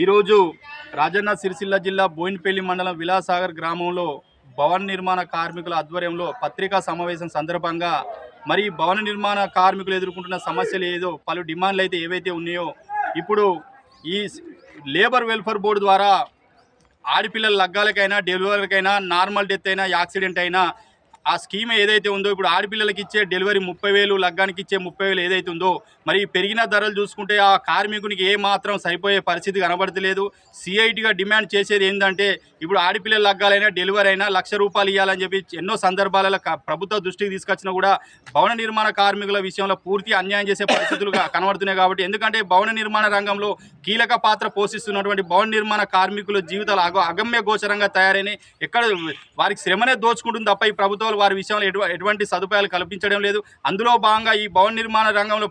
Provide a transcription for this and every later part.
ఈరోజు రాజన్న సిరిసిల్ల జిల్లా బోయినపల్లి మండలం విలాసాగర్ గ్రామంలో భవన నిర్మాణ కార్మికుల ఆధ్వర్యంలో పత్రికా సమావేశం సందర్భంగా మరి భవన నిర్మాణ కార్మికులు ఎదుర్కొంటున్న సమస్యలు ఏదో పలు డిమాండ్లు అయితే ఏవైతే ఉన్నాయో ఇప్పుడు ఈ లేబర్ వెల్ఫేర్ బోర్డు ద్వారా ఆడపిల్లల లగ్గాలకైనా డెలివరీకైనా నార్మల్ డెత్ అయినా యాక్సిడెంట్ అయినా ఆ స్కీమ్ ఏదైతే ఉందో ఇప్పుడు ఆడపిల్లలకి ఇచ్చే డెలివరీ 30,000 లగ్గానికి ఇచ్చే 30,000 ఏదైతే ఉందో మరి పెరిగిన ధరలు చూసుకుంటే ఆ కార్మికునికి ఏ మాత్రం సరిపోయే పరిస్థితి కనబడతలేదు. సిఐటిగా డిమాండ్ చేసేది ఏంటంటే ఇప్పుడు ఆడపిల్లల లగ్గాలైనా డెలివరీ అయినా ₹1,00,000 ఇవ్వాలని చెప్పి ఎన్నో సందర్భాలలో ప్రభుత్వ దృష్టికి తీసుకొచ్చినా కూడా భవన నిర్మాణ కార్మికుల విషయంలో పూర్తి అన్యాయం చేసే పరిస్థితులు కనబడుతున్నాయి. కాబట్టి ఎందుకంటే భవన నిర్మాణ రంగంలో కీలక పాత్ర పోషిస్తున్నటువంటి భవన నిర్మాణ కార్మికుల జీవితాలు అగమ్య గోచరంగా తయారైనాయి. ఎక్కడ వారికి శ్రమనే దోచుకుంటుంది తప్ప ఈ ప్రభుత్వాలు వారి విషయంలో ఎటువంటి సదుపాయాలు కల్పించడం లేదు. అందులో భాగంగా ఈ భవన నిర్మాణ రంగంలో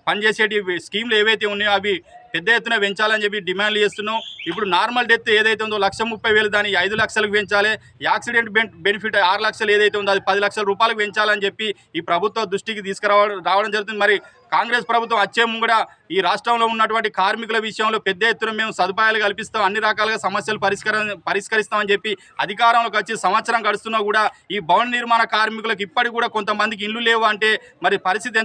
పనిచేసేటి స్కీమ్లు ఏవైతే ఉన్నాయో అవి పెద్ద ఎత్తున పెంచాలని చెప్పి డిమాండ్లు చేస్తున్నాం. ఇప్పుడు నార్మల్ డెత్ ఏదైతే ఉందో 1,30,000 దాన్ని 5 లక్షలకు పెంచాలి. యాక్సిడెంట్ బెనిఫిట్ 6 లక్షలు ఏదైతే ఉందో అది 10 లక్షల రూపాయలకు పెంచాలని చెప్పి ఈ ప్రభుత్వ దృష్టికి తీసుకురావడం జరుగుతుంది. మరి కాంగ్రెస్ ప్రభుత్వం వచ్చే ముంగడ ఈ రాష్ట్రంలో ఉన్నటువంటి కార్మికుల విషయంలో పెద్ద ఎత్తున మేము సదుపాయాలు కల్పిస్తాం, అన్ని రకాలుగా సమస్యలు పరిష్కరిస్తామని చెప్పి అధికారంలోకి వచ్చి సంవత్సరం గడుస్తున్నా కూడా ఈ భవన నిర్మాణ కార్మికులకు ఇప్పటికి కూడా కొంతమందికి ఇల్లు లేవు అంటే మరి పరిస్థితి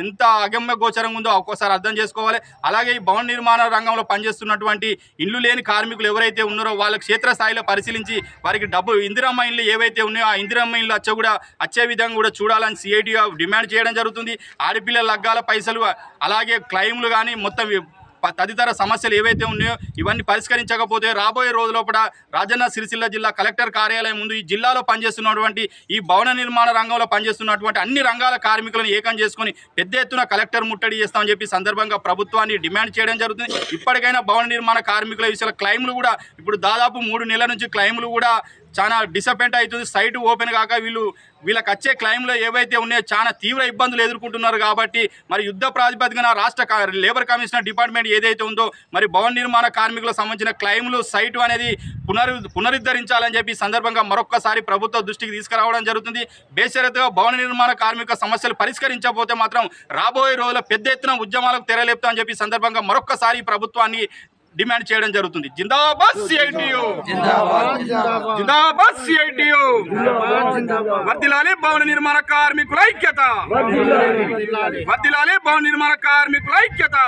ఎంత అగమ్య గోచరంగా ఉందో ఒక్కోసారి అర్థం చేసుకోవాలి. అలాగే ఈ భవన నిర్మాణ రంగంలో పనిచేస్తున్నటువంటి ఇల్లు లేని కార్మికులు ఎవరైతే ఉన్నారో వాళ్ళ క్షేత్రస్థాయిలో పరిశీలించి వారికి డబ్బు ఇందిరమ్మ ఇల్లు ఏవైతే ఉన్నాయో ఆ ఇందిరమ్మ ఇల్లు వచ్చే విధంగా కూడా చూడాలని సిఐటిగా డిమాండ్ చేయడం జరుగుతుంది. ఆడపిల్లల లగ్గాల పైసలు అలాగే క్లెయిమ్లు కానీ మొత్తం తదితర సమస్యలు ఏవైతే ఉన్నాయో ఇవన్నీ పరిష్కరించకపోతే రాబోయే రోజులోపల రాజన్న సిరిసిల్ల జిల్లా కలెక్టర్ కార్యాలయం ముందు ఈ జిల్లాలో పనిచేస్తున్నటువంటి ఈ భవన నిర్మాణ రంగంలో పనిచేస్తున్నటువంటి అన్ని రంగాల కార్మికులను ఏకం చేసుకొని పెద్ద ఎత్తున కలెక్టర్ ముట్టడి చేస్తామని చెప్పి సందర్భంగా ప్రభుత్వాన్ని డిమాండ్ చేయడం జరుగుతుంది. ఇప్పటికైనా భవన నిర్మాణ కార్మికుల విషయంలో క్లెయిమ్లు కూడా ఇప్పుడు దాదాపు 3 నెలల నుంచి క్లెయిమ్లు కూడా చాలా డిసప్పాయింట్ అవుతుంది. సైట్ ఓపెన్ కాక వీళ్ళకి వచ్చే క్లెయిమ్లో ఏవైతే ఉన్నాయో చాలా తీవ్ర ఇబ్బందులు ఎదుర్కొంటున్నారు. కాబట్టి మరి యుద్ధ ప్రాతిపదికన రాష్ట్ర లేబర్ కమిషనర్ డిపార్ట్మెంట్ ఏదైతే ఉందో మరి భవన నిర్మాణ కార్మికులకు సంబంధించిన క్లెయిమ్లు సైటు అనేది పునరుద్ధరించాలని చెప్పి సందర్భంగా మరొక్కసారి ప్రభుత్వ దృష్టికి తీసుకురావడం జరుగుతుంది. బేషరతుగా భవన నిర్మాణ కార్మిక సమస్యలు పరిష్కరించకపోతే మాత్రం రాబోయే రోజుల్లో పెద్ద ఎత్తున ఉద్యమాలకు తెరలేపుతామని చెప్పి సందర్భంగా మరొక్కసారి ప్రభుత్వాన్ని డిమాండ్ చేయడం జరుగుతుంది. జిందాబాద్ సిఐటియు, జిందాబాద్ సిఐటియు, వర్ధిల్లాలి భవన నిర్మాణ కార్మికుల ఐక్యత, వర్ధిల్లాలి భవన నిర్మాణ కార్మికుల ఐక్యత.